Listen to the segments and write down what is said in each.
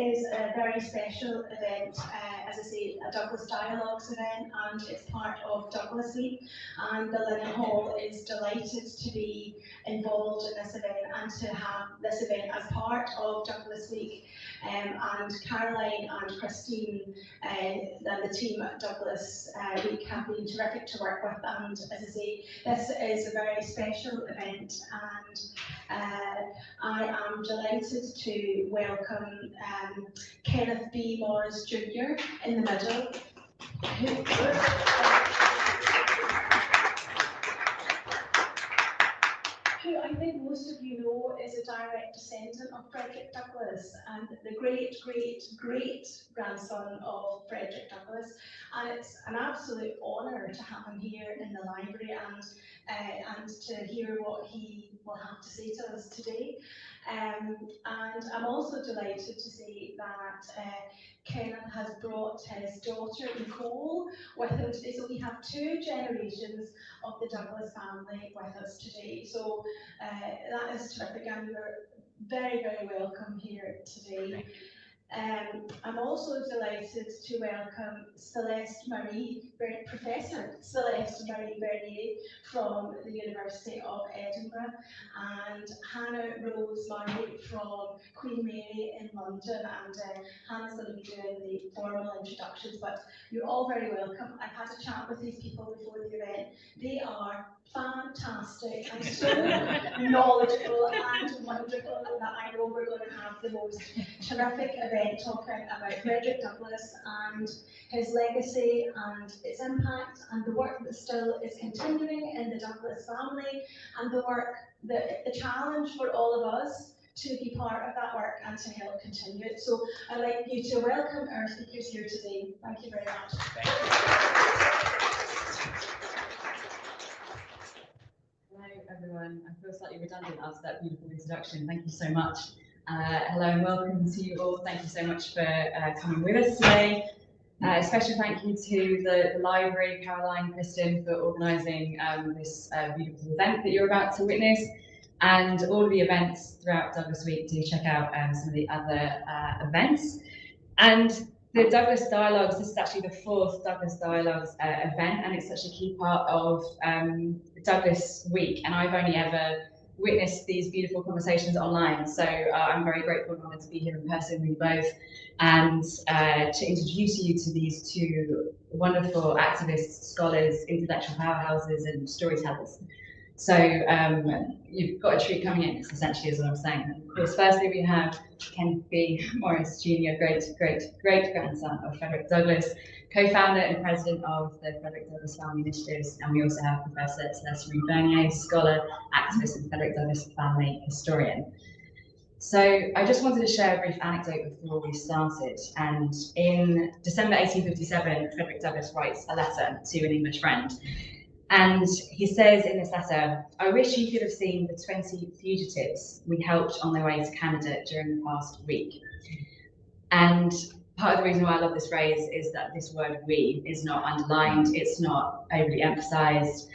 is a very special event, as I say, a Douglass Dialogues event, and it's part of Douglass Week, and the Linen Hall is delighted to be involved in this event and to have this event as part of Douglass Week. And Caroline and Christine and the team at Douglass Week have been terrific to work with, and as I say, this is a very special event, and I am delighted to welcome Kenneth B. Morris Jr. in the middle, who I think most of you know is a direct descendant of Frederick Douglass and the great grandson of Frederick Douglass. And it's an absolute honour to have him here in the library and to hear what he will have to say to us today. And I'm also delighted to say that Kenneth has brought his daughter Nicole with him today. So we have two generations of the Douglass family with us today. So that is terrific, and you're very, very welcome here today. I'm also delighted to welcome Professor Celeste-Marie Bernier from the University of Edinburgh, and Hannah Rose Murray from Queen Mary in London, and Hannah's going to be doing the formal introductions, but you're all very welcome. I've had a chat with these people before the event. They are fantastic and so knowledgeable and wonderful that I know we're going to have the most terrific event talking about Frederick Douglass and his legacy and its impact and the work that still is continuing in the Douglass family and the work, the challenge for all of us to be part of that work and to help continue it. So I'd like you to welcome our speakers here today. Thank you very much. Hello everyone, I feel slightly redundant after that beautiful introduction. Thank you so much. Hello and welcome to you all. Thank you so much for coming with us today. A special thank you to the library, Caroline, Kristen, for organising this beautiful event that you're about to witness, and all of the events throughout Douglass Week. Do check out some of the other events. And the Douglass Dialogues, this is actually the fourth Douglass Dialogues event, and it's such a key part of Douglass Week, and I've only ever witnessed these beautiful conversations online, so I'm very grateful and honoured to be here in person with you both, and to introduce you to these two wonderful activists, scholars, intellectual powerhouses and storytellers. So you've got a treat coming in, essentially is what I'm saying. Of course, firstly we have Kenneth B. Morris Jr., great-grandson of Frederick Douglass, co-founder and president of the Frederick Douglass Family Initiatives, and we also have Professor Celeste-Marie Bernier, scholar, activist and Frederick Douglass family historian. So I just wanted to share a brief anecdote before we started. And in December 1857, Frederick Douglass writes a letter to an English friend. And he says in this letter, "I wish you could have seen the 20 fugitives we helped on their way to Canada during the past week." And part of the reason why I love this phrase is that this word "we" is not underlined, it's not overly emphasized.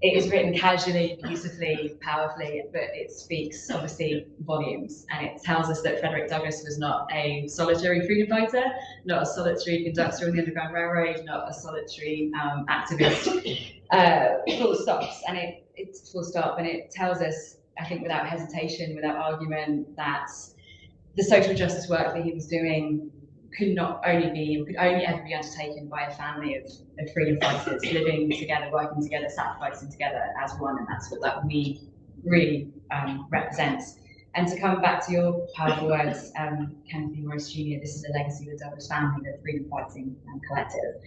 It is written casually, beautifully, powerfully, but it speaks obviously volumes. And it tells us that Frederick Douglass was not a solitary freedom fighter, not a solitary conductor on the Underground Railroad, not a solitary activist. Full stops, and it's full stop, and it tells us, I think without hesitation, without argument, that the social justice work that he was doing could only ever be undertaken by a family of freedom fighters living together, working together, sacrificing together as one, and that's what that "we" really represents. And to come back to your powerful words, Kenneth B. Morris Jr., this is a legacy of the Douglass family, the freedom fighting collective.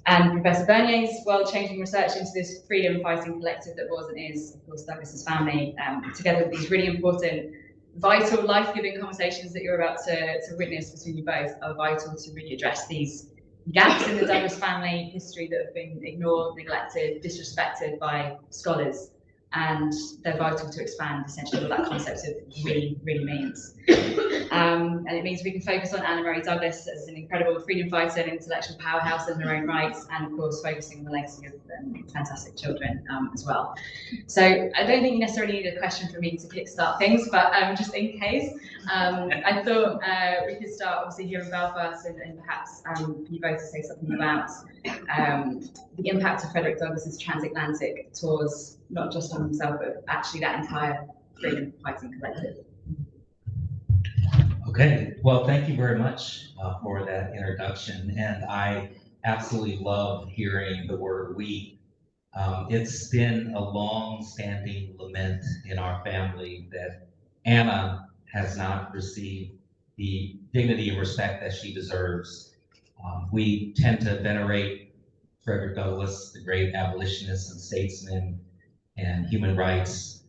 And Professor Bernier's world-changing research into this freedom fighting collective that was and is, of course, Douglass's family, together with these really important, vital, life-giving conversations that you're about to witness between you both, are vital to really address these gaps in the Douglass family history that have been ignored, neglected, disrespected by scholars. And they're vital to expand essentially what that concept of "we" really means. and it means we can focus on Anna-Marie Douglass as an incredible freedom fighter and intellectual powerhouse in her own rights, and of course focusing on the legacy of fantastic children as well. So I don't think you necessarily need a question from me to kickstart things, but just in case, I thought we could start obviously here in Belfast, and perhaps you both to say something about the impact of Frederick Douglass's transatlantic tours, not just on himself, but actually that entire freedom fighting collective. Okay, well, thank you very much for that introduction, and I absolutely love hearing the word "we." It's been a long-standing lament in our family that Anna has not received the dignity and respect that she deserves. We tend to venerate Frederick Douglass, the great abolitionist and statesman and human rights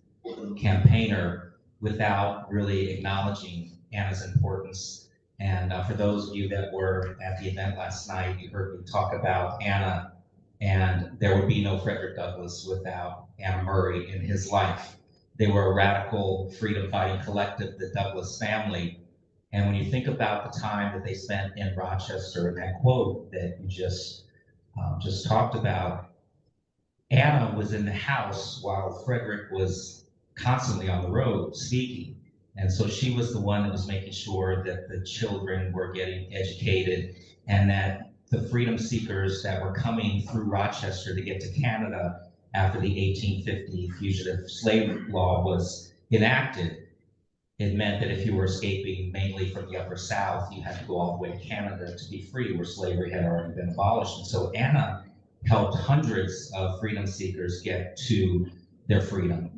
campaigner, without really acknowledging Anna's importance. And for those of you that were at the event last night, you heard me talk about Anna, and there would be no Frederick Douglass without Anna Murray in his life. They were a radical freedom fighting collective, the Douglass family. And when you think about the time that they spent in Rochester, and that quote that you just talked about, Anna was in the house while Frederick was constantly on the road speaking. And so she was the one that was making sure that the children were getting educated, and that the freedom seekers that were coming through Rochester to get to Canada after the 1850 fugitive slave law was enacted, it meant that if you were escaping mainly from the Upper South, you had to go all the way to Canada to be free, where slavery had already been abolished. And so Anna helped hundreds of freedom seekers get to their freedom.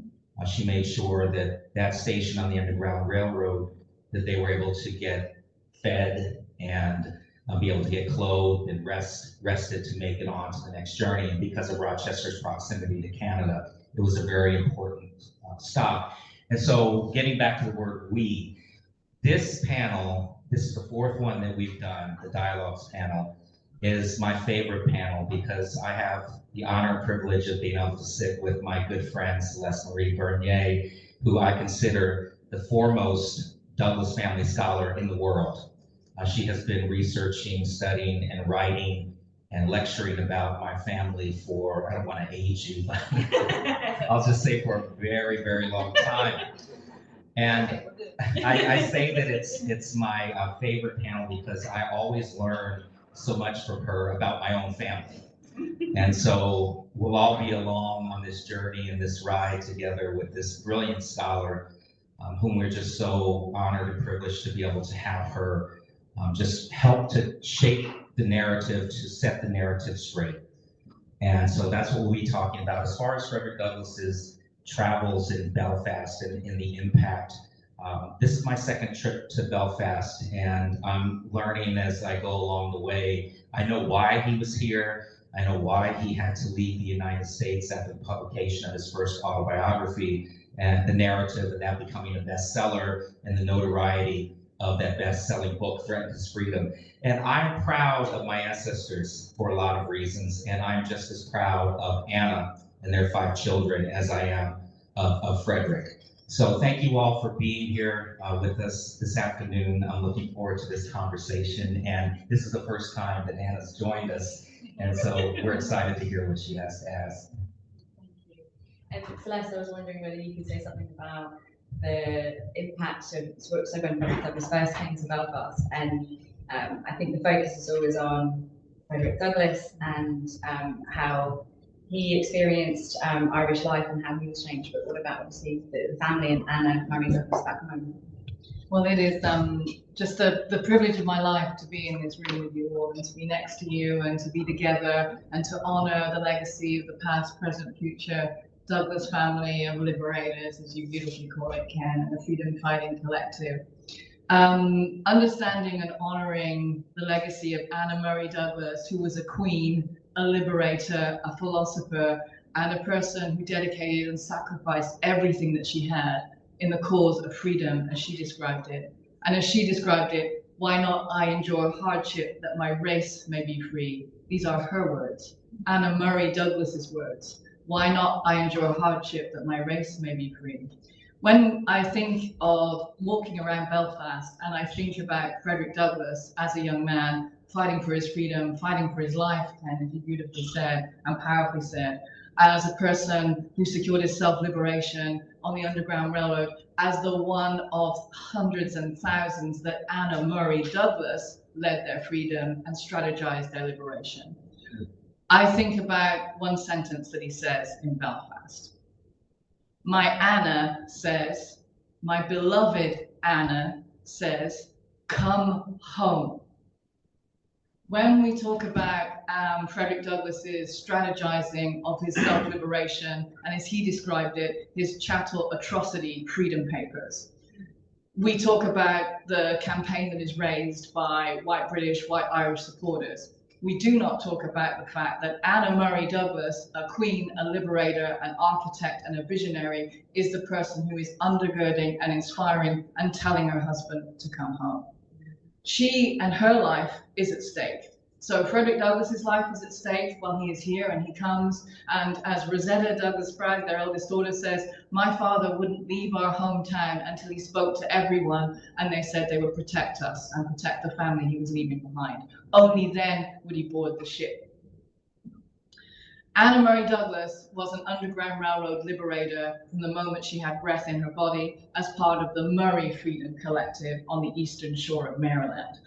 She made sure that that station on the Underground Railroad, that they were able to get fed and be able to get clothed and rested to make it on to the next journey. And because of Rochester's proximity to Canada, it was a very important stop. And so getting back to the word "we," this panel, this is the fourth one that we've done, the dialogues panel, is my favorite panel because I have the honor and privilege of being able to sit with my good friend Celeste-Marie Bernier, who I consider the foremost Douglass family scholar in the world. She has been researching, studying, and writing and lecturing about my family for, I don't want to age you, but I'll just say for a very, very long time. And I say that it's my favorite panel because I always learn so much from her about my own family. And so we'll all be along on this journey and this ride together with this brilliant scholar, whom we're just so honored and privileged to be able to have her just help to shape the narrative, to set the narrative straight. And so that's what we'll be talking about. As far as Frederick Douglass's travels in Belfast and in the impact, this is my second trip to Belfast, and I'm learning as I go along the way. I know why he was here. I know why he had to leave the United States after the publication of his first autobiography, and the narrative of that becoming a bestseller and the notoriety of that best-selling book threatened his freedom. And I'm proud of my ancestors for a lot of reasons, and I'm just as proud of Anna and their 5 children as I am of Frederick. So thank you all for being here with us this afternoon. I'm looking forward to this conversation, and this is the first time that Anna's joined us, and so we're excited to hear what she has to ask. Thank you. And Celeste, I was wondering whether you could say something about the impact of, so when Frederick Douglass first came to Belfast, and I think the focus is always on Frederick Douglass and how he experienced Irish life and how he was changed, but what about obviously the family and Anna-Marie Douglass back home? Well, it is just the privilege of my life to be in this room with you all and to be next to you and to be together and to honor the legacy of the past, present, future Douglass family of liberators, as you beautifully call it, Ken, and the freedom fighting collective. Understanding and honoring the legacy of Anna-Marie Douglass, who was a queen, a liberator, a philosopher, and a person who dedicated and sacrificed everything that she had in the cause of freedom, as she described it. And as she described it, why not I endure hardship that my race may be free? These are her words, Anna-Marie Douglass's words. Why not I endure hardship that my race may be free? When I think of walking around Belfast and I think about Frederick Douglass as a young man fighting for his freedom, fighting for his life, and he beautifully said and powerfully said, as a person who secured his self-liberation on the Underground Railroad, as the one of hundreds and thousands that Anna Murray Douglass led their freedom and strategized their liberation. I think about one sentence that he says in Belfast. My Anna says, my beloved Anna says, come home. When we talk about Frederick Douglass's strategizing of his self-liberation, and as he described it, his chattel atrocity freedom papers, we talk about the campaign that is raised by white British, white Irish supporters. We do not talk about the fact that Anna Murray Douglass, a queen, a liberator, an architect, and a visionary, is the person who is undergirding and inspiring and telling her husband to come home. She and her life is at stake. So Frederick Douglass's life is at stake while he is here and he comes. And as Rosetta Douglass Bragg, their eldest daughter, says, my father wouldn't leave our hometown until he spoke to everyone and they said they would protect us and protect the family he was leaving behind. Only then would he board the ship. Anna Murray Douglass was an Underground Railroad liberator from the moment she had breath in her body as part of the Murray Freedom Collective on the eastern shore of Maryland.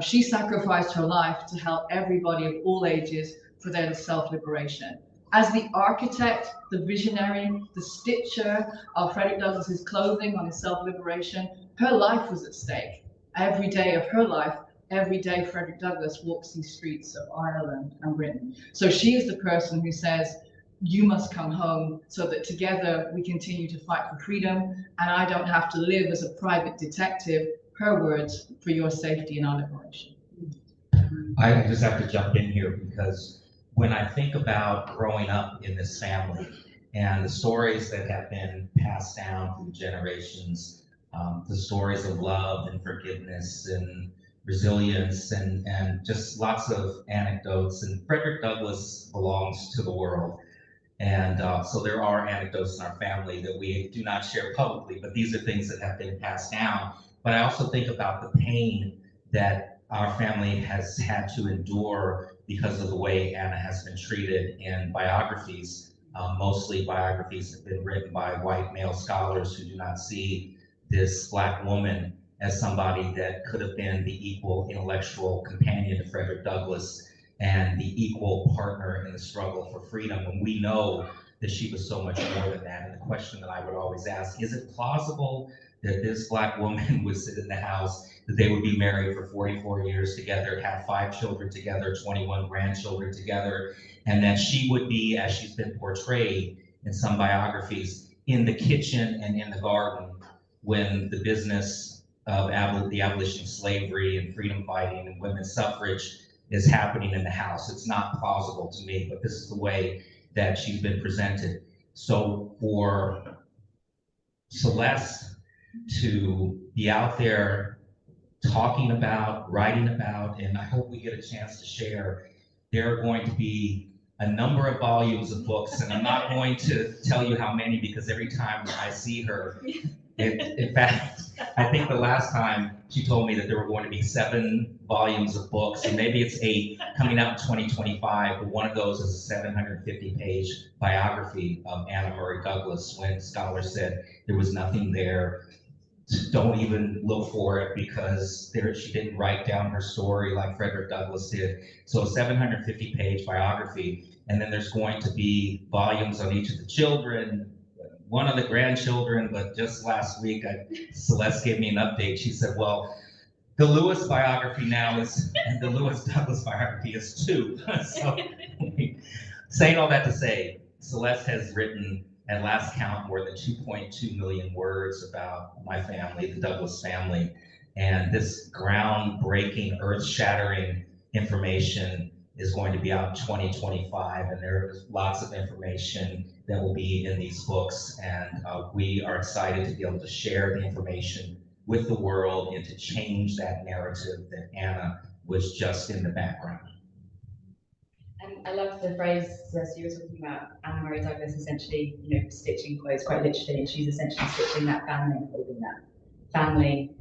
She sacrificed her life to help everybody of all ages for their self-liberation. As the architect, the visionary, the stitcher of Frederick Douglass's clothing on his self-liberation, her life was at stake. Every day of her life, every day Frederick Douglass walks these streets of Ireland and Britain. So she is the person who says, you must come home so that together we continue to fight for freedom and I don't have to live as a private detective, her words, for your safety and our liberation. I just have to jump in here because when I think about growing up in this family and the stories that have been passed down through generations, the stories of love and forgiveness and resilience and just lots of anecdotes. And Frederick Douglass belongs to the world. And so there are anecdotes in our family that we do not share publicly, but these are things that have been passed down. But I also think about the pain that our family has had to endure because of the way Anna has been treated in biographies. Mostly biographies have been written by white male scholars who do not see this Black woman as somebody that could have been the equal intellectual companion to Frederick Douglass and the equal partner in the struggle for freedom. And we know that she was so much more than that. And the question that I would always ask, is it plausible that this Black woman would sit in the house, that they would be married for 44 years together, have 5 children together, 21 grandchildren together, and that she would be, as she's been portrayed in some biographies, in the kitchen and in the garden when the business of the abolition of slavery and freedom fighting and women's suffrage is happening in the house. It's not plausible to me, but this is the way that she's been presented. So for Celeste to be out there talking about, writing about, and I hope we get a chance to share, there are going to be a number of volumes of books, and I'm not going to tell you how many because every time I see her, in fact, I think the last time she told me that there were going to be 7 volumes of books, and maybe it's 8 coming out in 2025, but one of those is a 750-page biography of Anna Murray Douglass when scholars said there was nothing there. Don't even look for it because she didn't write down her story like Frederick Douglass did. So a 750-page biography, and then there's going to be volumes on each of the children, one of the grandchildren, but just last week, Celeste gave me an update. She said, well, the Lewis biography now is, and the Lewis Douglass biography is 2. So saying all that to say, Celeste has written, at last count, more than 2.2 million words about my family, the Douglass family. And this groundbreaking, earth-shattering information is going to be out in 2025, and there's lots of information that will be in these books, and we are excited to be able to share the information with the world and to change that narrative that Anna was just in the background. And I love the phrase, Celeste, you were talking about Anna-Marie Douglass essentially, stitching quotes quite literally, and she's essentially stitching that family and holding that family,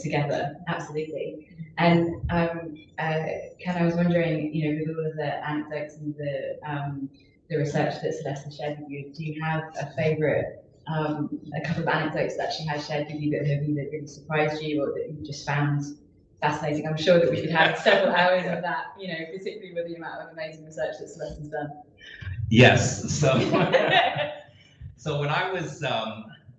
together, absolutely. And Ken, I was wondering, with all of the anecdotes and the research that Celeste has shared with you, do you have a favourite, a couple of anecdotes that she has shared with you that have either really surprised you or that you just found fascinating? I'm sure that we could have several hours of that, particularly with the amount of amazing research that Celeste has done. Yes. So, so when I was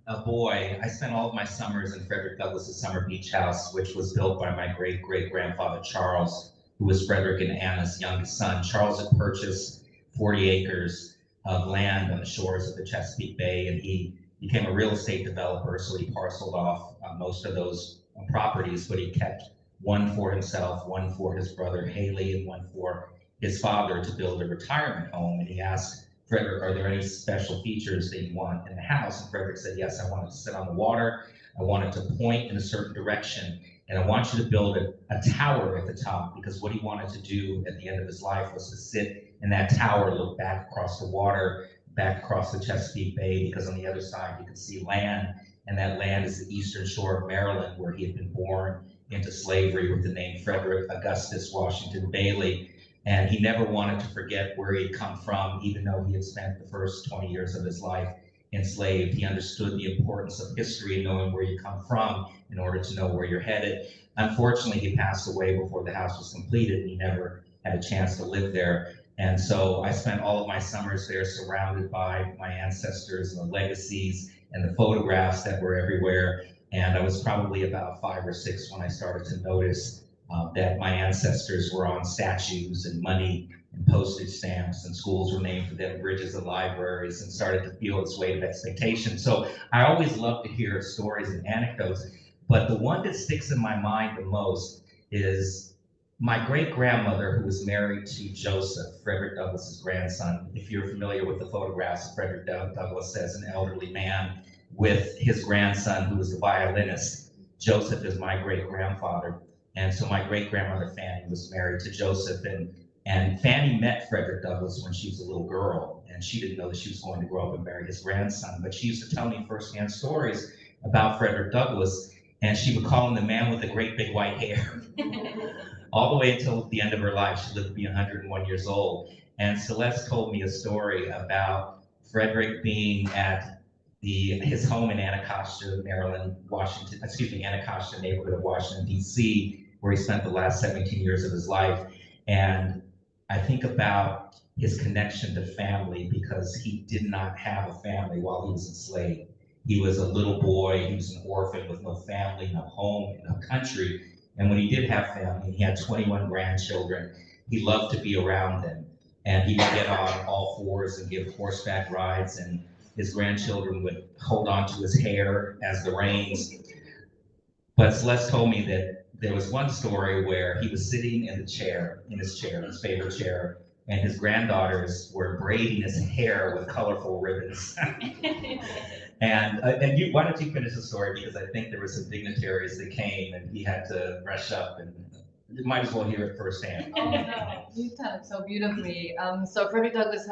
a boy, I spent all of my summers in Frederick Douglass's summer beach house, which was built by my great-great-grandfather, Charles, who was Frederick and Anna's youngest son. Charles had purchased 40 acres of land on the shores of the Chesapeake Bay, and he became a real estate developer, so he parceled off most of those properties, but he kept one for himself, one for his brother Haley, and one for his father to build a retirement home. And he asked Frederick, are there any special features that you want in the house? And Frederick said, yes, I want it to sit on the water, I want it to point in a certain direction, and I want you to build a tower at the top, because what he wanted to do at the end of his life was to sit in that tower, look back across the water, back across the Chesapeake Bay, because on the other side you could see land, and that land is the eastern shore of Maryland, where he had been born into slavery with the name Frederick Augustus Washington Bailey. And he never wanted to forget where he had come from, even though he had spent the first 20 years of his life enslaved. He understood the importance of history and knowing where you come from in order to know where you're headed. Unfortunately, he passed away before the house was completed, and he never had a chance to live there. And so I spent all of my summers there, surrounded by my ancestors and the legacies and the photographs that were everywhere. And I was probably about 5 or 6 when I started to notice that my ancestors were on statues and money and postage stamps, and schools were named for them, bridges and libraries, and started to feel its weight of expectation. So I always love to hear stories and anecdotes, but the one that sticks in my mind the most is my great-grandmother, who was married to Joseph, Frederick Douglass's grandson. If you're familiar with the photographs of Frederick Douglass as an elderly man with his grandson, who was the violinist. Joseph is my great-grandfather. And so my great-grandmother Fanny was married to Joseph, and Fanny met Frederick Douglass when she was a little girl, and she didn't know that she was going to grow up and marry his grandson. But she used to tell me firsthand stories about Frederick Douglass, and she would call him the man with the great big white hair. All the way until the end of her life. She lived to be 101 years old. And Celeste told me a story about Frederick being at his home in Anacostia, Maryland, Anacostia neighborhood of Washington, D.C., where he spent the last 17 years of his life. And I think about his connection to family, because he did not have a family while he was enslaved. He was a little boy, he was an orphan with no family, no home, no country. And when he did have family, he had 21 grandchildren, he loved to be around them. And he would get on all fours and give horseback rides, and his grandchildren would hold on to his hair as the reins. But Celeste told me that there was one story where he was sitting in his chair, his favorite chair, and his granddaughters were braiding his hair with colorful ribbons. And why don't you finish the story, because I think there were some dignitaries that came and he had to brush up, and you might as well hear it firsthand. Oh no, you tell it so beautifully. So Frederick Douglass,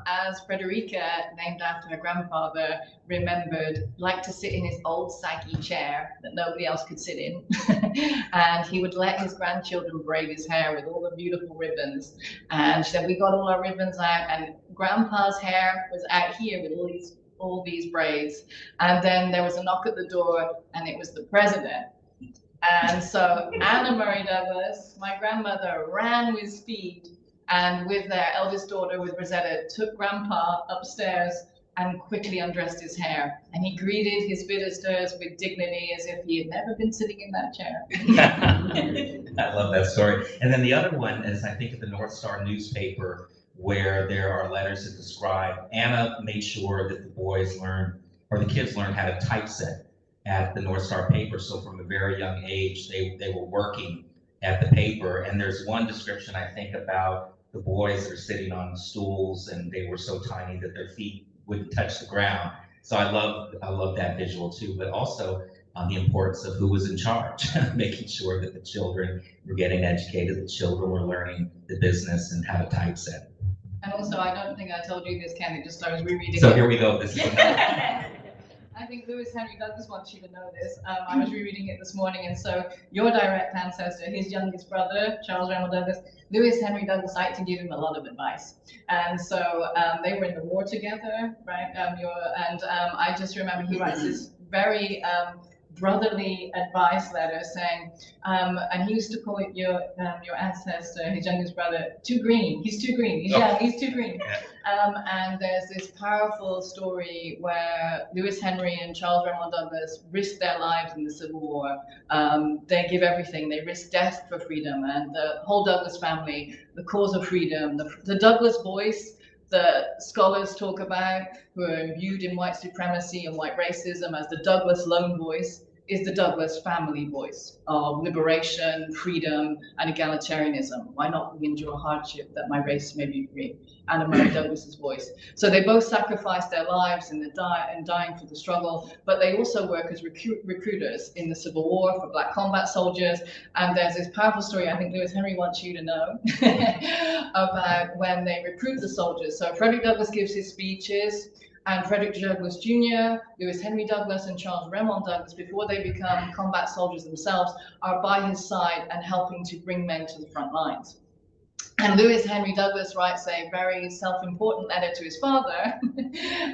as Frederica, named after her grandfather, remembered, liked to sit in his old saggy chair that nobody else could sit in. And he would let his grandchildren braid his hair with all the beautiful ribbons. And she said, we got all our ribbons out, and Grandpa's hair was out here with all these braids. And then there was a knock at the door, and it was the president. And so Anna-Marie Douglass, my grandmother, ran with speed, and with their eldest daughter, with Rosetta, took Grandpa upstairs and quickly undressed his hair. And he greeted his visitors with dignity, as if he had never been sitting in that chair. I love that story. And then the other one is, I think, at the North Star newspaper, where there are letters that describe Anna made sure that the boys learned, or the kids learned, how to typeset at the North Star paper. So from a very young age, they were working at the paper. And there's one description, I think, about the boys that are sitting on stools, and they were so tiny that their feet wouldn't touch the ground. So I love that visual too. But also, the importance of who was in charge, making sure that the children were getting educated, the children were learning the business and how to typeset. And also, I don't think I told you this, Ken, it just I was rereading. So here we go. This is I think Lewis Henry Douglas wants you to know this. I was rereading it this morning, and so your direct ancestor, his youngest brother, Charles Randall Douglas, Lewis Henry Douglas, I had to give him a lot of advice. And so they were in the war together, right? I just remember he writes this very brotherly advice letter saying, and he used to call it your ancestor, his youngest brother, too green. He's too green. He's young. He's too green. And there's this powerful story where Lewis Henry and Charles Randall Douglas risked their lives in the Civil War. They give everything. They risk death for freedom. And the whole Douglas family, the cause of freedom, the Douglas voice, the scholars talk about, who are imbued in white supremacy and white racism as the Douglas lone voice, is the Douglas family voice of liberation, freedom, and egalitarianism. Why not endure hardship that my race may be free? Anna Murray Douglas's voice. So they both sacrificed their lives in dying for the struggle, but they also work as recruiters in the Civil War for Black combat soldiers. And there's this powerful story I think Lewis Henry wants you to know about when they recruit the soldiers. So Frederick Douglass gives his speeches, and Frederick Douglass Jr., Lewis Henry Douglas, and Charles Remond Douglas, before they become combat soldiers themselves, are by his side and helping to bring men to the front lines. And Lewis Henry Douglas writes a very self-important letter to his father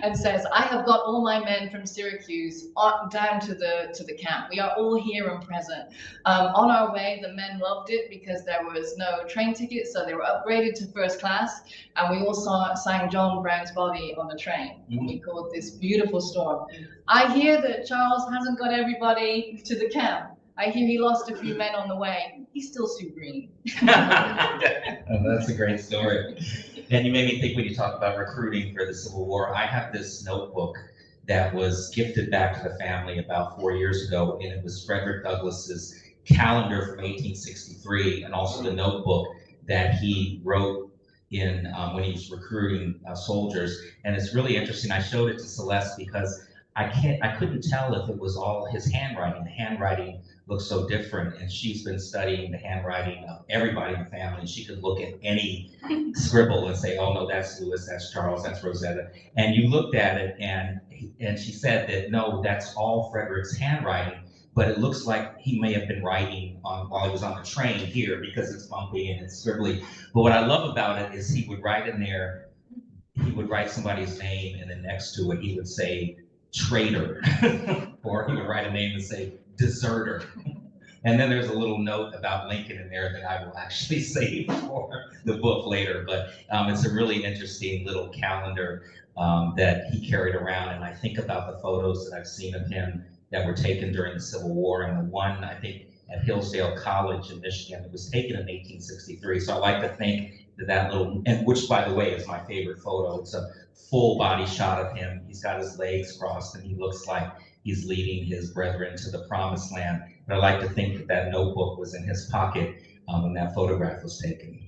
and says, I have got all my men from Syracuse down to the camp. We are all here and present. On our way, the men loved it because there was no train ticket, so they were upgraded to first class. And we all sang John Brown's Body on the train. And we called this beautiful storm. I hear that Charles hasn't got everybody to the camp. I hear he lost a few men on the way. He's still too green. Oh, that's a great story. And you made me think when you talk about recruiting for the Civil War, I have this notebook that was gifted back to the family about 4 years ago, and it was Frederick Douglass's calendar from 1863, and also the notebook that he wrote in when he was recruiting soldiers. And it's really interesting. I showed it to Celeste because I couldn't tell if it was all his handwriting. The handwriting looks so different, and she's been studying the handwriting of everybody in the family, and she could look at any scribble and say, oh no, that's Lewis, that's Charles, that's Rosetta. And you looked at it, and she said that no, that's all Frederick's handwriting, but it looks like he may have been writing while he was on the train here because it's bumpy and it's scribbly. But what I love about it is he would write in there, he would write somebody's name, and then next to it he would say traitor, or he would write a name and say deserter. And then there's a little note about Lincoln in there that I will actually save for the book later. But it's a really interesting little calendar that he carried around. And I think about the photos that I've seen of him that were taken during the Civil War, and the one I think at Hillsdale College in Michigan that was taken in 1863. So I like to think that little, and which by the way is my favorite photo. It's a full body shot of him. He's got his legs crossed and he looks like he's leading his brethren to the promised land. But I like to think that notebook was in his pocket when that photograph was taken.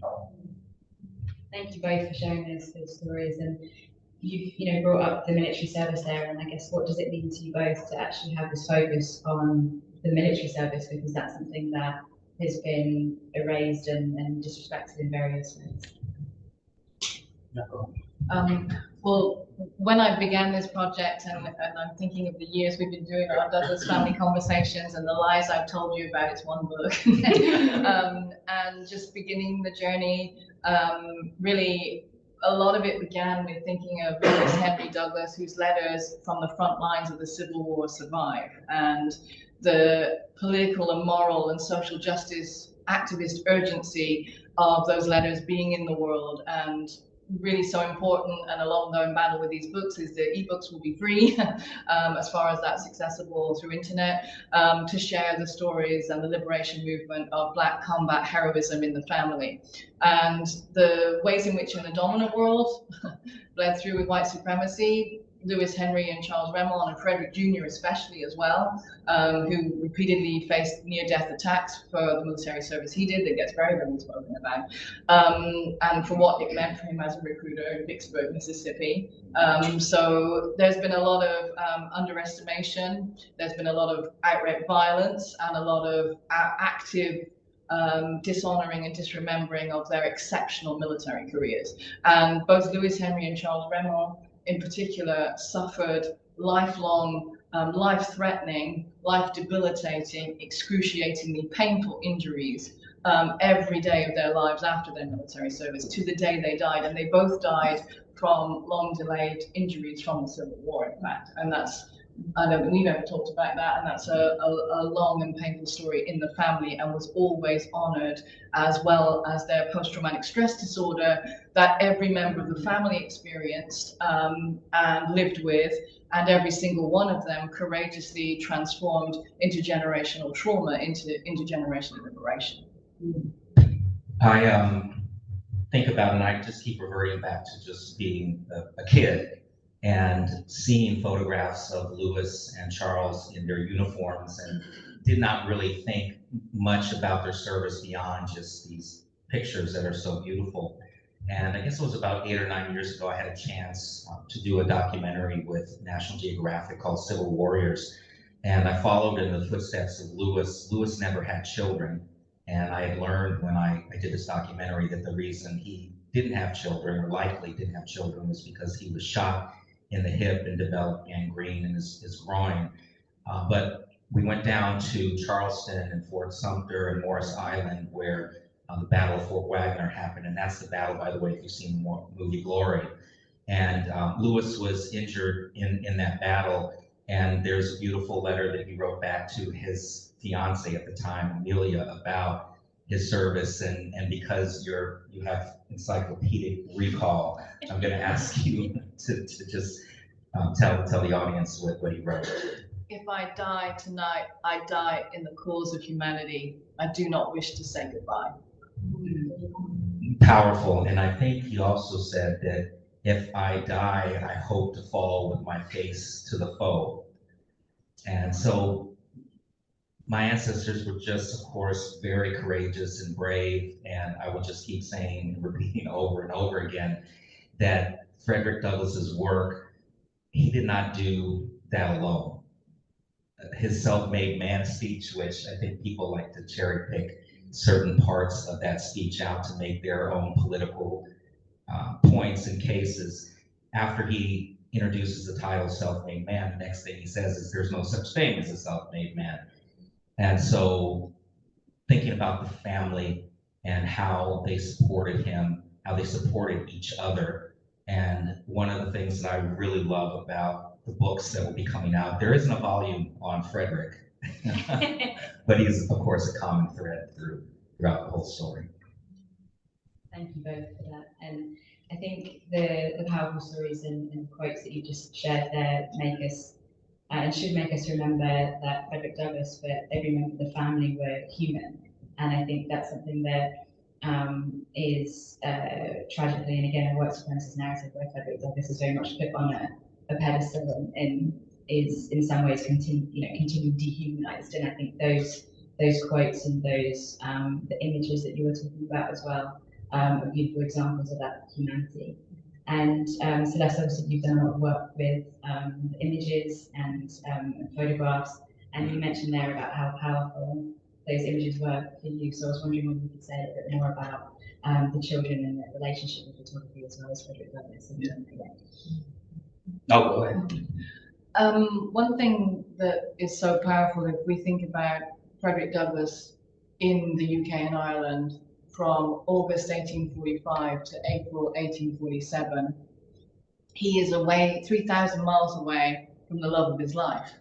Thank you both for sharing those stories. And you brought up the military service there, and I guess what does it mean to you both to actually have this focus on the military service, because that's something that has been erased and disrespected in various ways? Well, when I began this project, and I'm thinking of the years we've been doing our Douglas Family Conversations and the lies I've told you about, it's one book, and just beginning the journey, really a lot of it began with thinking of Lewis Henry Douglas, whose letters from the front lines of the Civil War survive, and the political and moral and social justice activist urgency of those letters being in the world. And really so important, and a long-known battle with these books is that ebooks will be free as far as that's accessible through internet, to share the stories and the liberation movement of Black combat heroism in the family, and the ways in which in the dominant world bled through with white supremacy. Lewis Henry and Charles Remond and Frederick Jr. especially as well, who repeatedly faced near-death attacks for the military service he did that gets very little spoken about, and for what it meant for him as a recruiter in Vicksburg, Mississippi. So there's been a lot of underestimation, there's been a lot of outright violence, and a lot of active dishonoring and disremembering of their exceptional military careers. And both Lewis Henry and Charles Remond in particular suffered lifelong, life-threatening, life-debilitating, excruciatingly painful injuries every day of their lives after their military service to the day they died. And they both died from long-delayed injuries from the Civil War, in fact. And that's, I don't think we've ever talked about that, and that's a long and painful story in the family, and was always honored, as well as their post-traumatic stress disorder that every member of the family experienced and lived with, and every single one of them courageously transformed intergenerational trauma into intergenerational liberation. I think about, and I just keep reverting back to just being a kid and seeing photographs of Lewis and Charles in their uniforms, and did not really think much about their service beyond just these pictures that are so beautiful. And I guess it was about 8 or 9 years ago, I had a chance to do a documentary with National Geographic called Civil Warriors. And I followed in the footsteps of Lewis. Lewis never had children. And I had learned when I did this documentary that the reason he didn't have children, or likely didn't have children, was because he was shot in the hip and developed gangrene in his groin. But we went down to Charleston and Fort Sumter and Morris Island, where the Battle of Fort Wagner happened. And that's the battle, by the way, if you've seen the movie Glory. And Lewis was injured in that battle. And there's a beautiful letter that he wrote back to his fiance at the time, Amelia, about his service. And because you have encyclopedic recall, I'm going to ask you to just tell the audience what he wrote. If I die tonight, I die in the cause of humanity. I do not wish to say goodbye. Powerful. And I think he also said that if I die, I hope to fall with my face to the foe. And so my ancestors were just, of course, very courageous and brave. And I will just keep saying, repeating over and over again, that Frederick Douglass's work, he did not do that alone. His self-made man speech, which I think people like to cherry pick certain parts of that speech out to make their own political points and cases. After he introduces the title self-made man, the next thing he says is there's no such thing as a self-made man. And so thinking about the family and how they supported him, how they supported each other. And one of the things that I really love about the books that will be coming out, there isn't a volume on Frederick, but he's, of course, a common thread throughout the whole story. Thank you both for that. And I think the powerful stories and quotes that you just shared there make us, and should make us remember that Frederick Douglass, but every member of the family were human. And I think that's something that is tragically, and again, a white supremacist narrative where Frederick Douglass is very much put on a pedestal and is in some ways continue dehumanized. And I think those quotes and those the images that you were talking about as well are beautiful examples of that humanity. And Celeste, obviously you've done a lot of work with images and photographs, and you mentioned there about how powerful those images were for you. So I was wondering whether you could say a bit more about the children and their relationship with photography as well as Frederick Douglass. Oh, go ahead. One thing that is so powerful, if we think about Frederick Douglass in the UK and Ireland from August 1845 to April 1847, he is away 3,000 miles away from the love of his life.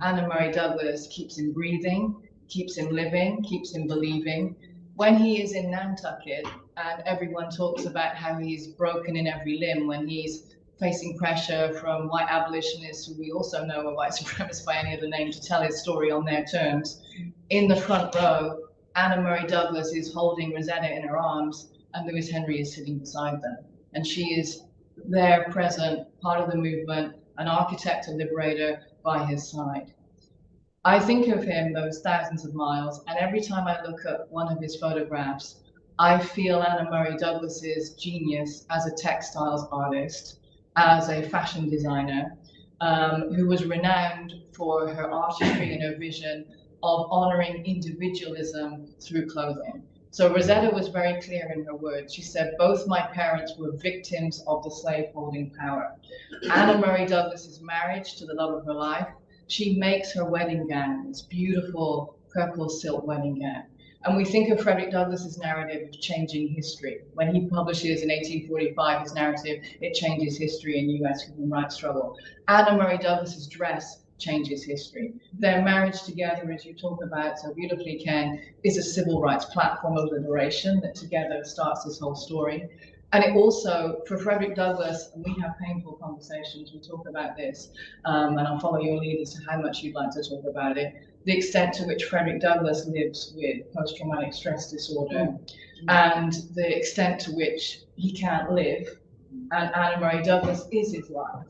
Anna Murray Douglass keeps him breathing, keeps him living, keeps him believing. When he is in Nantucket and everyone talks about how he's broken in every limb, when he's facing pressure from white abolitionists who we also know are white supremacists by any other name to tell his story on their terms, in the front row, Anna Murray Douglass is holding Rosetta in her arms and Lewis Henry is sitting beside them. And she is there, present, part of the movement, an architect, a liberator by his side. I think of him those thousands of miles, and every time I look at one of his photographs, I feel Anna Murray Douglass's genius as a textiles artist, as a fashion designer, who was renowned for her artistry and her vision of honoring individualism through clothing. So Rosetta was very clear in her words. She said, both my parents were victims of the slave-holding power. Anna Murray Douglass's marriage to the love of her life, she makes her wedding gown, this beautiful purple silk wedding gown. And we think of Frederick Douglass's narrative of changing history. When he publishes in 1845 his narrative, it changes history in US human rights struggle. Anna Murray Douglass's dress changes history. Their marriage together, as you talk about so beautifully, Ken, is a civil rights platform of liberation that together starts this whole story. And it also, for Frederick Douglass, and we have painful conversations, we talk about this, and I'll follow your lead as to how much you'd like to talk about it, the extent to which Frederick Douglass lives with post-traumatic stress disorder, and the extent to which he can't live, and Anna Murray Douglass is his life.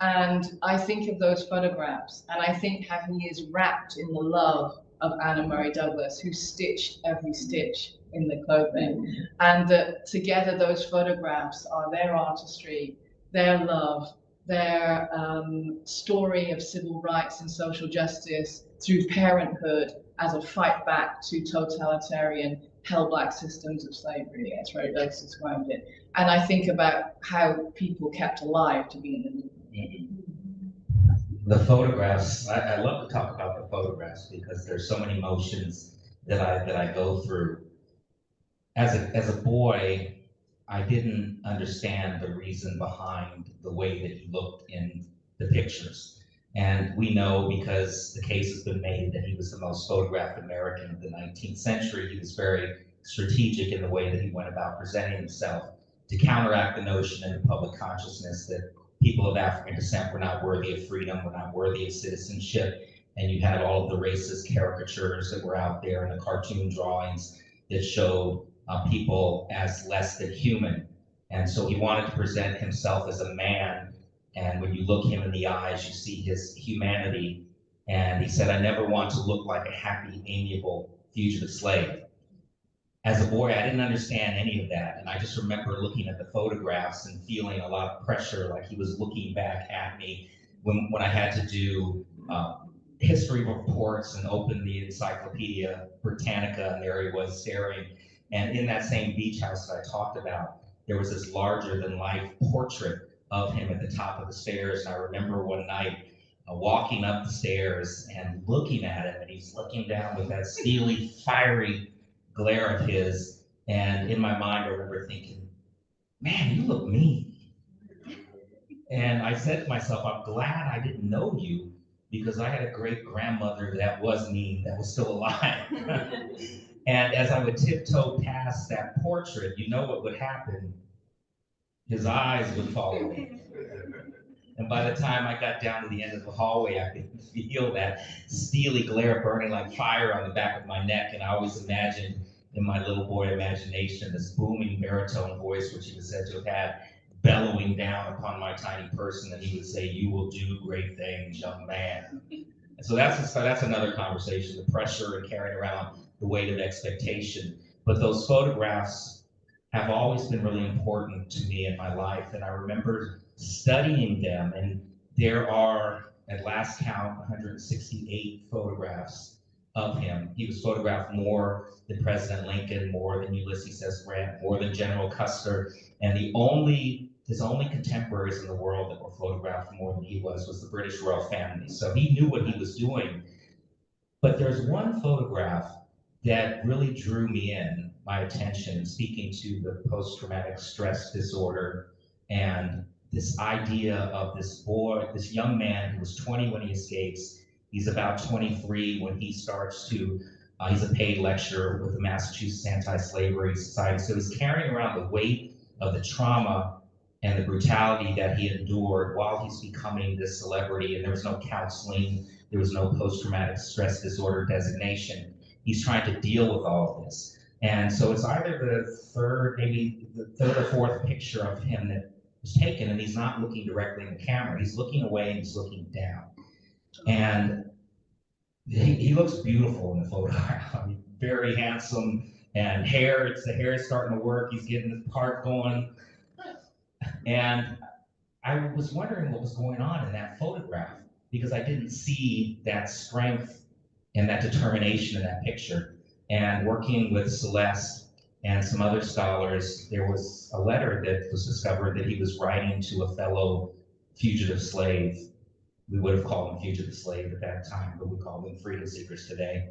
And I think of those photographs, and I think how he is wrapped in the love of Anna Murray Douglass, who stitched every stitch in the clothing. And that together those photographs are their artistry, their love, their story of civil rights and social justice through parenthood as a fight back to totalitarian hell-black systems of slavery, as Frederick Douglass described it. And I think about how people kept alive to be in the movement. The photographs, I love to talk about the photographs because there's so many emotions that I go through. As a boy, I didn't understand the reason behind the way that he looked in the pictures. And we know, because the case has been made, that he was the most photographed American of the 19th century. He was very strategic in the way that he went about presenting himself to counteract the notion in the public consciousness that people of African descent were not worthy of freedom, were not worthy of citizenship. And you had all of the racist caricatures that were out there and the cartoon drawings that showed people as less than human. And so he wanted to present himself as a man. And when you look him in the eyes, you see his humanity. And he said, I never want to look like a happy, amiable fugitive slave. As a boy, I didn't understand any of that. And I just remember looking at the photographs and feeling a lot of pressure, like he was looking back at me when I had to do history reports and open the Encyclopedia Britannica, and there he was staring. And in that same beach house that I talked about, there was this larger than life portrait of him at the top of the stairs. And I remember one night walking up the stairs and looking at him, and he's looking down with that steely, fiery glare of his. And in my mind, I remember thinking, man, you look mean. And I said to myself, I'm glad I didn't know you, because I had a great grandmother that was mean, that was still alive. And as I would tiptoe past that portrait, you know what would happen? His eyes would follow me. And by the time I got down to the end of the hallway, I could feel that steely glare burning like fire on the back of my neck. And I always imagined in my little boy imagination this booming baritone voice, which he was said to have had, bellowing down upon my tiny person. And he would say, you will do great things, young man. And so that's another conversation, the pressure and carrying around the weight of expectation. But those photographs have always been really important to me in my life. And I remember studying them, and there are, at last count, 168 photographs of him. He was photographed more than President Lincoln, more than Ulysses S. Grant, more than General Custer. And his only contemporaries in the world that were photographed more than he was the British royal family. So he knew what he was doing. But there's one photograph that really drew me in, my attention, speaking to the post-traumatic stress disorder and this idea of this boy, this young man who was 20 when he escapes. He's about 23 when he starts to, he's a paid lecturer with the Massachusetts Anti-Slavery Society. So he's carrying around the weight of the trauma and the brutality that he endured while he's becoming this celebrity. And there was no counseling, there was no post-traumatic stress disorder designation. He's trying to deal with all of this. And so it's either the third or fourth picture of him was taken, and he's not looking directly in the camera. He's looking away and he's looking down. And he looks beautiful in the photograph. I mean, very handsome, and the hair is starting to work. He's getting the part going. And I was wondering what was going on in that photograph, because I didn't see that strength and that determination in that picture. And working with Celeste and some other scholars, there was a letter that was discovered that he was writing to a fellow fugitive slave. We would have called him fugitive slave at that time, but we call them freedom seekers today.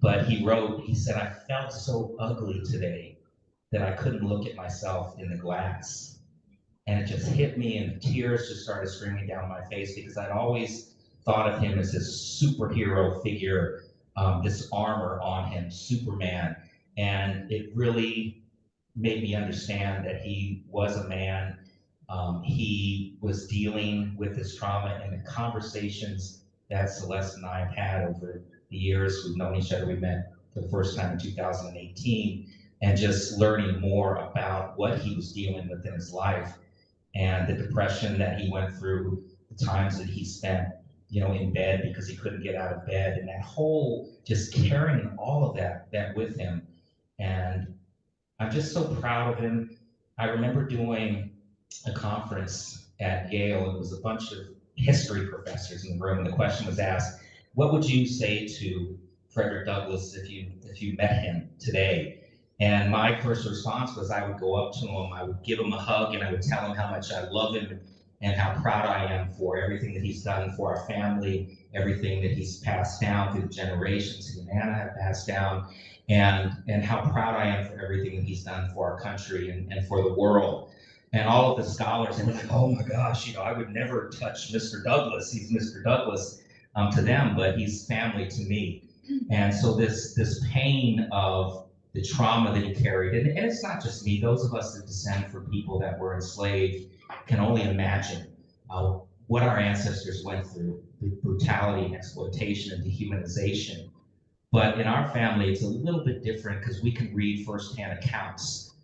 But he said, I felt so ugly today that I couldn't look at myself in the glass. And it just hit me, and tears just started streaming down my face, because I'd always thought of him as this superhero figure, this armor on him, Superman. And it really made me understand that he was a man. He was dealing with his trauma, and the conversations that Celeste and I have had over the years. We've known each other. We met for the first time in 2018, and just learning more about what he was dealing with in his life, and the depression that he went through, the times that he spent, in bed because he couldn't get out of bed, and that whole just carrying all of that with him. And I'm just so proud of him. I remember doing a conference at Yale. It was a bunch of history professors in the room, and the question was asked, what would you say to Frederick Douglass if you met him today? And my first response was, I would go up to him, I would give him a hug, and I would tell him how much I love him and how proud I am for everything that he's done for our family, everything that he's passed down through the generations he and Anna have passed down, and how proud I am for everything that he's done for our country and for the world. And all of the scholars, and they're like, oh my gosh, I would never touch Mr. Douglass. He's Mr. Douglass to them, but he's family to me. And so this pain of the trauma that he carried, and it's not just me, those of us that descend from people that were enslaved can only imagine what our ancestors went through, the brutality and exploitation and dehumanization. But in our family, it's a little bit different, because we can read firsthand accounts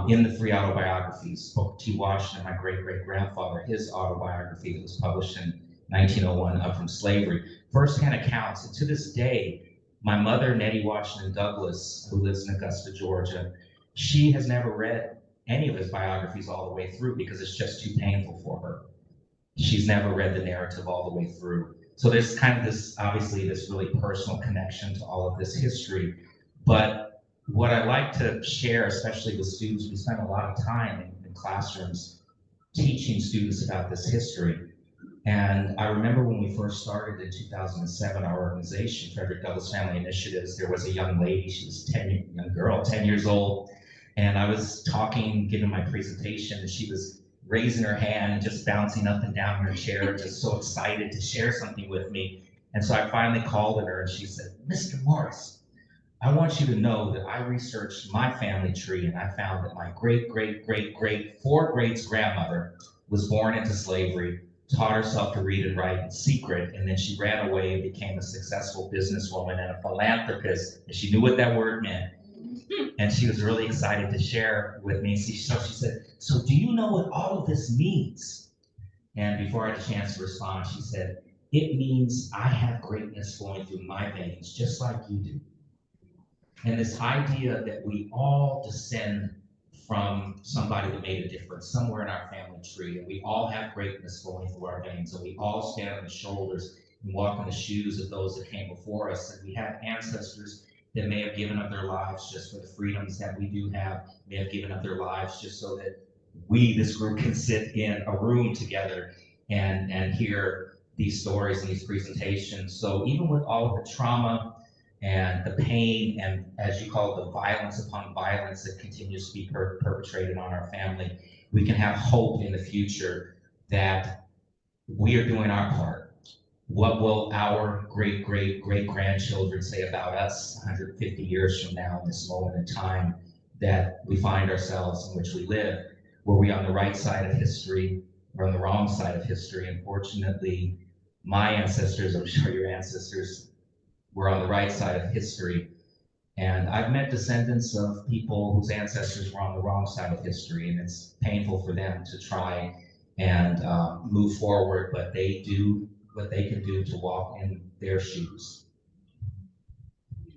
in the three autobiographies. Booker T. Washington, my great-great-grandfather, his autobiography that was published in 1901, Up From Slavery, firsthand accounts. And to this day, my mother, Nettie Washington Douglass, who lives in Augusta, Georgia, she has never read any of his biographies all the way through, because it's just too painful for her. She's never read the narrative all the way through. So there's kind of this really personal connection to all of this history. But what I like to share, especially with students, we spend a lot of time in classrooms teaching students about this history. And I remember when we first started in 2007, our organization, Frederick Douglass Family Initiatives, there was a young lady, she was 10 years old, and I was talking, giving my presentation, and she was raising her hand and just bouncing up and down in her chair, just so excited to share something with me. And so I finally called her, and she said, Mr. Morris, I want you to know that I researched my family tree, and I found that my great-great-great-great four greats grandmother was born into slavery, taught herself to read and write in secret, and then she ran away and became a successful businesswoman and a philanthropist, and she knew what that word meant. And she was really excited to share with me. So she said, so do you know what all of this means? And before I had a chance to respond, she said, it means I have greatness flowing through my veins, just like you do. And this idea that we all descend from somebody that made a difference somewhere in our family tree, and we all have greatness flowing through our veins, and we all stand on the shoulders and walk in the shoes of those that came before us, and we have ancestors that may have given up their lives just for the freedoms that we do have, may have given up their lives just so that we, this group, can sit in a room together and hear these stories and these presentations. So even with all of the trauma and the pain, and as you call it, the violence upon violence that continues to be perpetrated on our family, we can have hope in the future that we are doing our part. What will our great-great-great-grandchildren say about us 150 years from now in this moment in time that we find ourselves in which we live? Were we on the right side of history or on the wrong side of history? Unfortunately, my ancestors, I'm sure your ancestors, were on the right side of history. And I've met descendants of people whose ancestors were on the wrong side of history, and it's painful for them to try and move forward, but they do what they can do to walk in their shoes.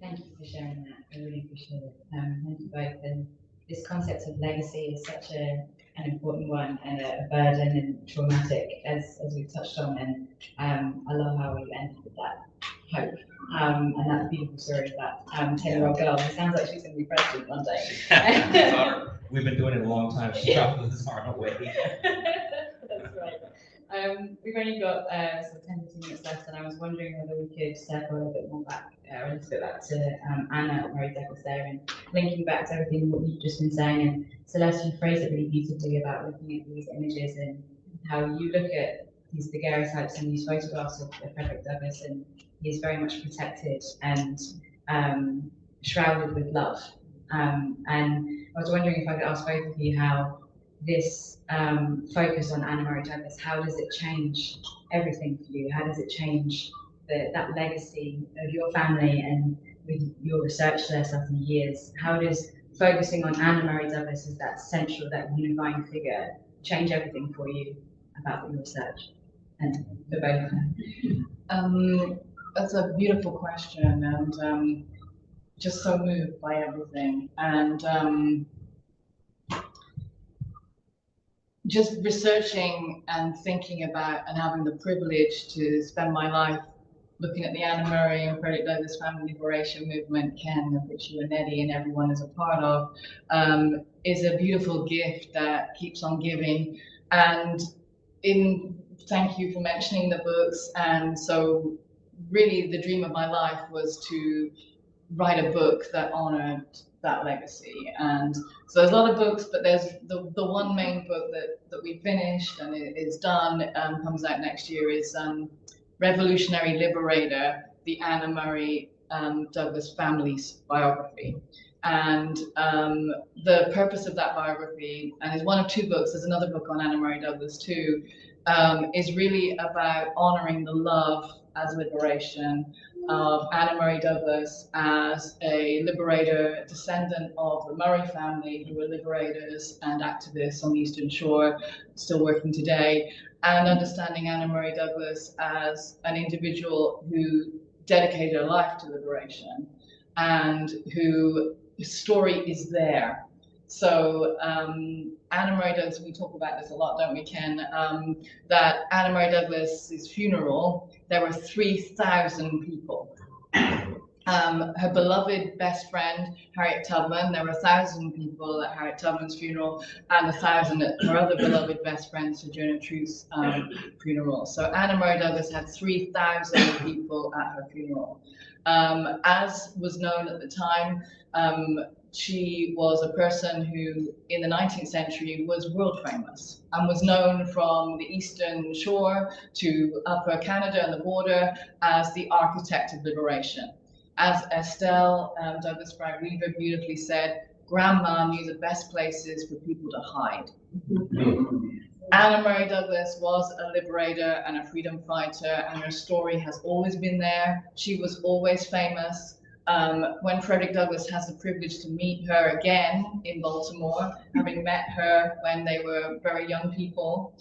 Thank you for sharing that. I really appreciate it. Thank you both. And this concept of legacy is such an important one and a burden and traumatic, as we've touched on. And I love how we ended with that hope and that beautiful story of that 10-year-old girl who sounds like she's going to be president one day. We've been doing it a long time. She probably was far away. That's right. We've only got sort of 10 to 15 minutes left, and I was wondering whether we could circle a little bit more back, a little bit back to Anna-Marie Douglass there, and linking back to everything what you've just been saying. And Celeste, you phrased it really beautifully about looking at these images and how you look at these daguerreotypes and these photographs of Frederick Douglass, and he's very much protected and shrouded with love. And I was wondering if I could ask both of you how this focus on Anna-Marie Douglass, how does it change everything for you? How does it change that legacy of your family and with your research there after years? How does focusing on Anna-Marie Douglass as that central, that unifying figure change everything for you about your research? And for both. That's a beautiful question, and just so moved by everything. And just researching and thinking about and having the privilege to spend my life looking at the Anna-Marie and Frederick Douglass family liberation movement, Ken, of which you and Eddie and everyone is a part of, is a beautiful gift that keeps on giving. And thank you for mentioning the books. And so really the dream of my life was to write a book that honored that legacy. And so there's a lot of books, but there's the one main book that we finished and it is done, comes out next year, is Revolutionary Liberator, the Anna-Marie Douglass family's biography. And the purpose of that biography, and it's one of two books, there's another book on Anna-Marie Douglass too, is really about honoring the love as liberation of Anna-Marie Douglass as a liberator, descendant of the Murray family, who were liberators and activists on the Eastern Shore, still working today, and understanding Anna-Marie Douglass as an individual who dedicated her life to liberation and whose story is there. So Anna-Marie Douglass, we talk about this a lot, don't we, Ken? That Anna-Marie Douglass's funeral, there were 3,000 people. Her beloved best friend, Harriet Tubman, there were 1,000 people at Harriet Tubman's funeral and 1,000 at her other beloved best friend, Sojourner Truth's funeral. So Anna-Marie Douglass had 3,000 people at her funeral. As was known at the time, she was a person who, in the 19th century, was world famous and was known from the Eastern Shore to Upper Canada and the border as the architect of liberation. As Estelle Douglas Bragg-Weaver beautifully said, Grandma knew the best places for people to hide. Anna-Marie Douglass was a liberator and a freedom fighter, and her story has always been there. She was always famous. When Frederick Douglass has the privilege to meet her again in Baltimore, having met her when they were very young people,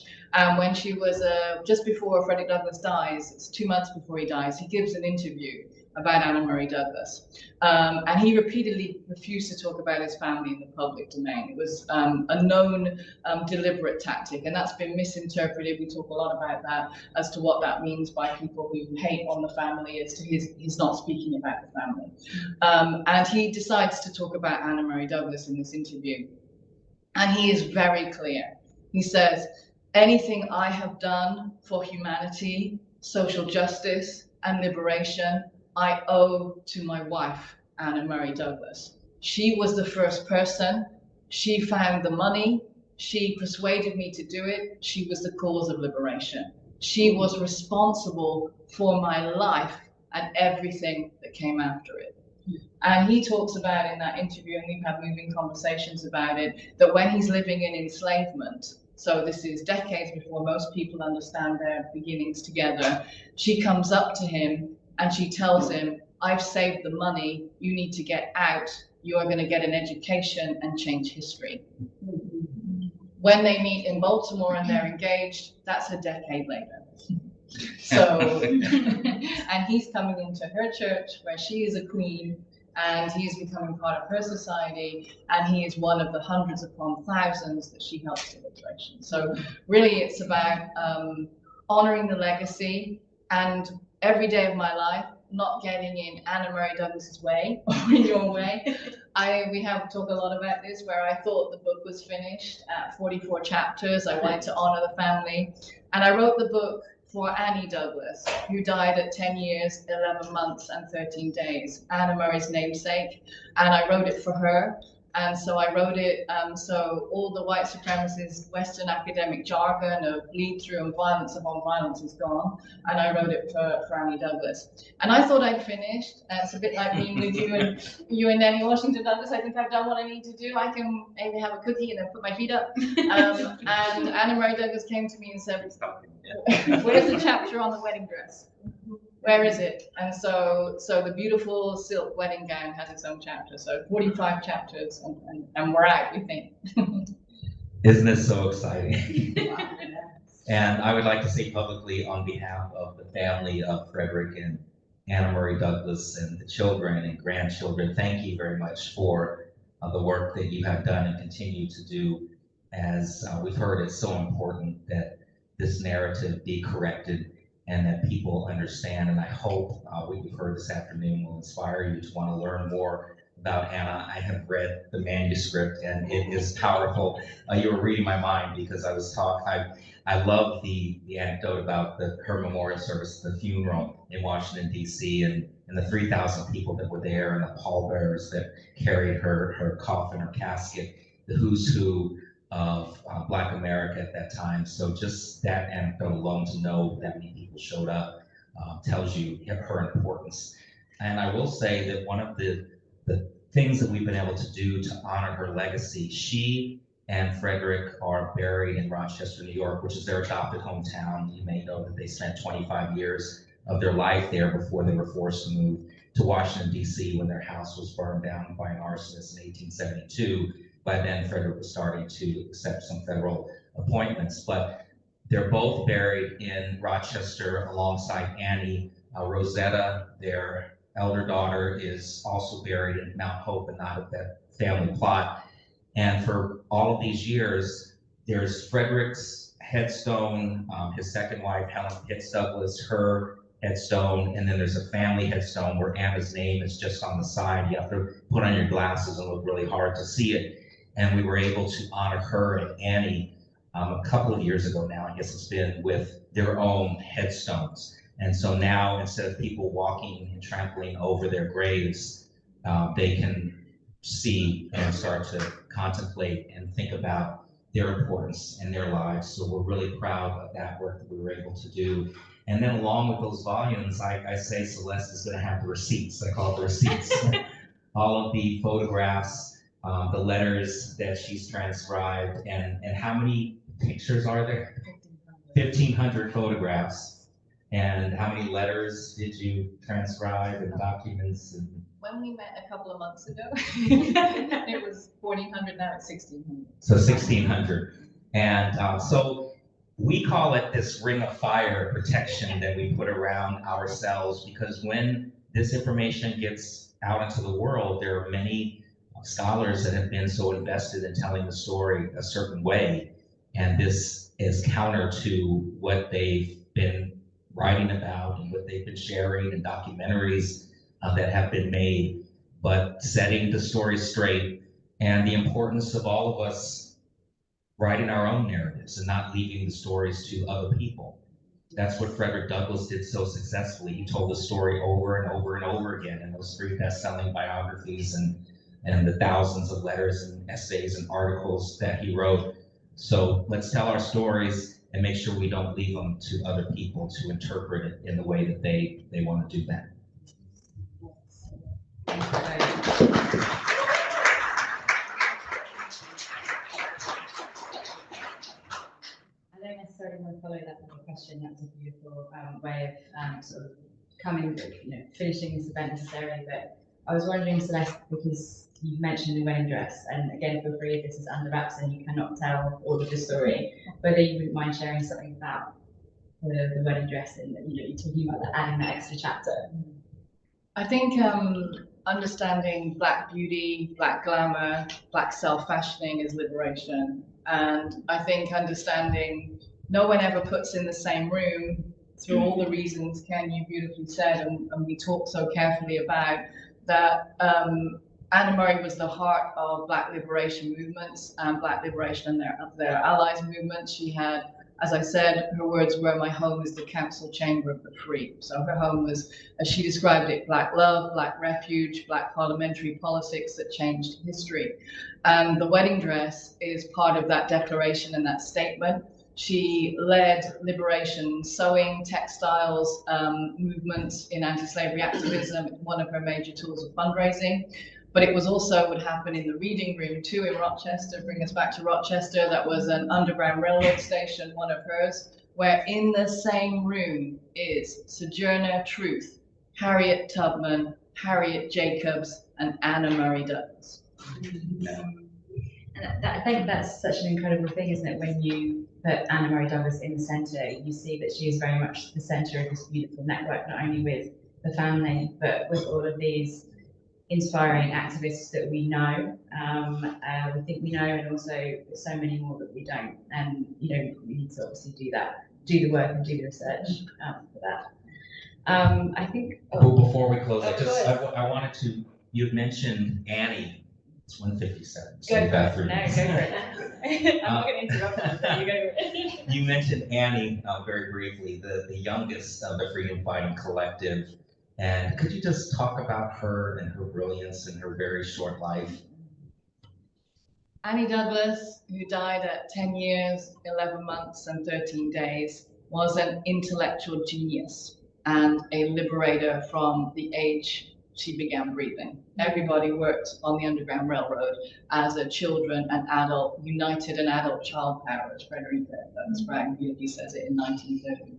when she was, just before Frederick Douglass dies, it's 2 months before he dies, he gives an interview about Anna-Marie Douglass. And he repeatedly refused to talk about his family in the public domain. It was a known deliberate tactic, and that's been misinterpreted. We talk a lot about that as to what that means by people who hate on the family, as to he's not speaking about the family. And he decides to talk about Anna-Marie Douglass in this interview. And he is very clear. He says, anything I have done for humanity, social justice, and liberation, I owe to my wife, Anna-Marie Douglass. She was the first person. She found the money. She persuaded me to do it. She was the cause of liberation. She was responsible for my life and everything that came after it. And he talks about in that interview, and we've had moving conversations about it, that when he's living in enslavement, so this is decades before most people understand their beginnings together, she comes up to him and she tells him, I've saved the money, you need to get out, you are going to get an education and change history. When they meet in Baltimore and they're engaged, that's a decade later. So, and he's coming into her church where she is a queen, and he is becoming part of her society, and he is one of the hundreds upon thousands that she helps in liberation. So really it's about honoring the legacy, and every day of my life, not getting in Anna-Marie Douglass's way or in your way. We have talked a lot about this, where I thought the book was finished at 44 chapters. I wanted to honor the family, and I wrote the book for Annie Douglass, who died at 10 years, 11 months and 13 days, Anna-Marie's namesake, and I wrote it for her. And so I wrote it so all the white supremacist Western academic jargon of bleed through and violence upon violence is gone, and I wrote it for Annie Douglass. And I thought I'd finished. It's a bit like being with you and Nanny Washington Douglass. I think I've done what I need to do. I can maybe have a cookie and then put my feet up. And Anna-Marie Douglass came to me and said, "Where's the chapter on the wedding dress? Where is it?" And so the beautiful silk wedding gown has its own chapter. So 45 chapters, and we're out, we think. Isn't this so exciting? And I would like to say publicly on behalf of the family of Frederick and Anna-Marie Douglass and the children and grandchildren, thank you very much for the work that you have done and continue to do. As we've heard, it's so important that this narrative be corrected and that people understand. And I hope what you've heard this afternoon will inspire you to want to learn more about Anna. I have read the manuscript and it is powerful. You were reading my mind because I love the anecdote about her memorial service, the funeral in Washington, D.C., and the 3,000 people that were there, and the pallbearers that carried her coffin, her casket, the who's who of Black America at that time. So just that anecdote alone, to know that many people showed up, tells you her importance. And I will say that one of the things that we've been able to do to honor her legacy, she and Frederick are buried in Rochester, New York, which is their adopted hometown. You may know that they spent 25 years of their life there before they were forced to move to Washington, D.C. when their house was burned down by an arsonist in 1872. By then, Frederick was starting to accept some federal appointments, but they're both buried in Rochester alongside Annie. Rosetta, their elder daughter, is also buried in Mount Hope and not at that family plot. And for all of these years, there's Frederick's headstone, his second wife, Helen Pitts Douglass, her headstone, and then there's a family headstone where Anna's name is just on the side. You have to put on your glasses and look really hard to see it. And we were able to honor her and Annie a couple of years ago now, I guess it's been, with their own headstones. And so now, instead of people walking and trampling over their graves, they can see and start to contemplate and think about their importance in their lives. So we're really proud of that work that we were able to do. And then along with those volumes, I say Celeste is going to have the receipts. I call it the receipts. All of the photographs, the letters that she's transcribed, and how many pictures are there? 1,500 photographs. And how many letters did you transcribe and documents? And when we met a couple of months ago, it was 1,400, now it's 1,600. So 1,600. And so we call it this ring of fire protection that we put around ourselves, because when this information gets out into the world, there are many scholars that have been so invested in telling the story a certain way. And this is counter to what they've been writing about and what they've been sharing in documentaries that have been made, but setting the story straight, and the importance of all of us writing our own narratives and not leaving the stories to other people. That's what Frederick Douglass did so successfully. He told the story over and over and over again in those 3 best-selling biographies and the thousands of letters and essays and articles that he wrote. So let's tell our stories and make sure we don't leave them to other people to interpret it in the way that they want to do that. I don't necessarily want to follow that with a question. That's a beautiful way of sort of finishing this event necessarily. But I was wondering, Celeste, because you mentioned the wedding dress, and again, feel free if this is under wraps and you cannot tell all of the story, whether you wouldn't mind sharing something about the wedding dress and you're talking about adding that extra chapter. I think understanding Black beauty, Black glamour, Black self-fashioning is liberation. And I think understanding no one ever puts in the same room, through all the reasons Ken, you beautifully said, and we talked so carefully about, that Anna Murray was the heart of Black liberation movements and Black liberation and their allies movements. She had, as I said, her words were, "My home is the council chamber of the free." So her home was, as she described it, Black love, Black refuge, Black parliamentary politics that changed history. And the wedding dress is part of that declaration and that statement. She led liberation, sewing, textiles, movements in anti-slavery activism, one of her major tools of fundraising. But it was also would happen in the reading room too in Rochester, bring us back to Rochester. That was an Underground Railroad station, one of hers, where in the same room is Sojourner Truth, Harriet Tubman, Harriet Jacobs, and Anna Murray Douglass. And I think that's such an incredible thing, isn't it? When you put Anna Murray Douglass in the centre, you see that she is very much the centre of this beautiful network, not only with the family, but with all of these inspiring activists that we know, we think we know, and also so many more that we don't. And we need to obviously do the work and do the research for that. I think. Before we close, I wanted to. You had mentioned Annie. It's 1:57. So go for it. I'm not going to interrupt you, so you go for it. You mentioned Annie very briefly, the youngest of the Freedom Fighting Collective. And could you just talk about her and her brilliance and her very short life? Annie Douglass, who died at 10 years, 11 months, and 13 days, was an intellectual genius and a liberator from the age she began breathing. Everybody worked on the Underground Railroad as a children and adult, united and adult child power, as Frederick Douglass beautifully says it in 1930.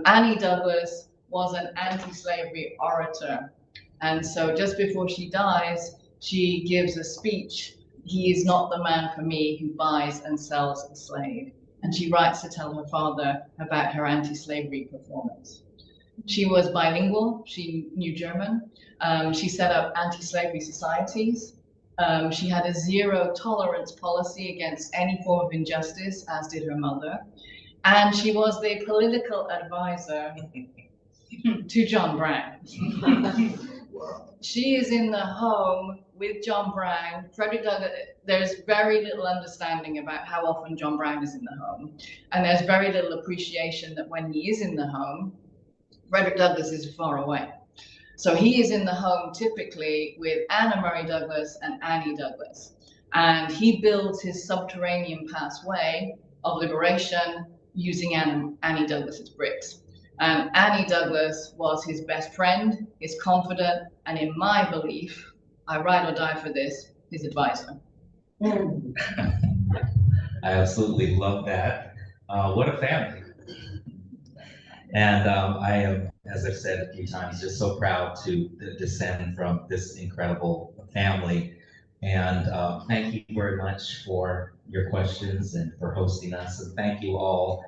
Annie Douglass was an anti-slavery orator. And so just before she dies, she gives a speech. "He is not the man for me who buys and sells a slave." And she writes to tell her father about her anti-slavery performance. She was bilingual, she knew German. She set up anti-slavery societies. She had a zero tolerance policy against any form of injustice, as did her mother. And she was the political advisor to John Brown. She is in the home with John Brown. Frederick Douglass, there's very little understanding about how often John Brown is in the home. And there's very little appreciation that when he is in the home, Frederick Douglass is far away. So he is in the home typically with Anna Murray Douglass and Annie Douglass. And he builds his subterranean pathway of liberation using Annie Douglass's bricks. And Annie Douglass was his best friend, his confidant, and in my belief, I ride or die for this, his advisor. I absolutely love that. What a family. And I am, as I've said a few times, just so proud to descend from this incredible family. And thank you very much for your questions and for hosting us. And thank you all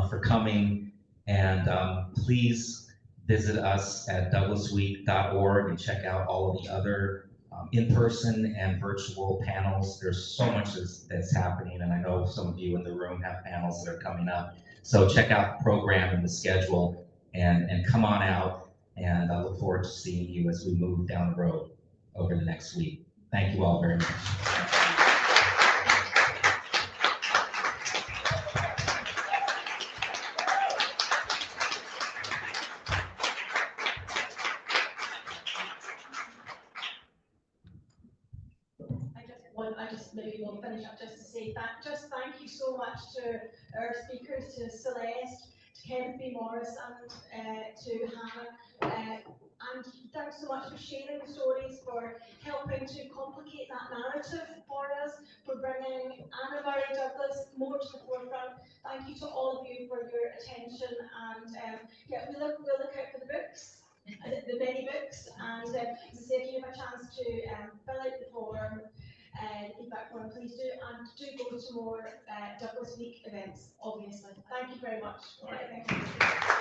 for coming. And please visit us at douglassweek.org and check out all of the other in-person and virtual panels. There's so much that's happening, and I know some of you in the room have panels that are coming up. So check out the program and the schedule and come on out. And I look forward to seeing you as we move down the road over the next week. Thank you all very much. I just maybe will finish up just to say that, thank you so much to our speakers, to Celeste, to Kenneth B and to Hannah. And thanks so much for sharing the stories, for helping to complicate that narrative for us, for bringing Anna Murray Douglass more to the forefront. Thank you to all of you for your attention, and we'll look out for the books. the many books. And as I say, if you have a chance to fill out the form, feedback form, please do, and do go to more Douglass Week events, obviously. Thank you very much. All right. Thank you.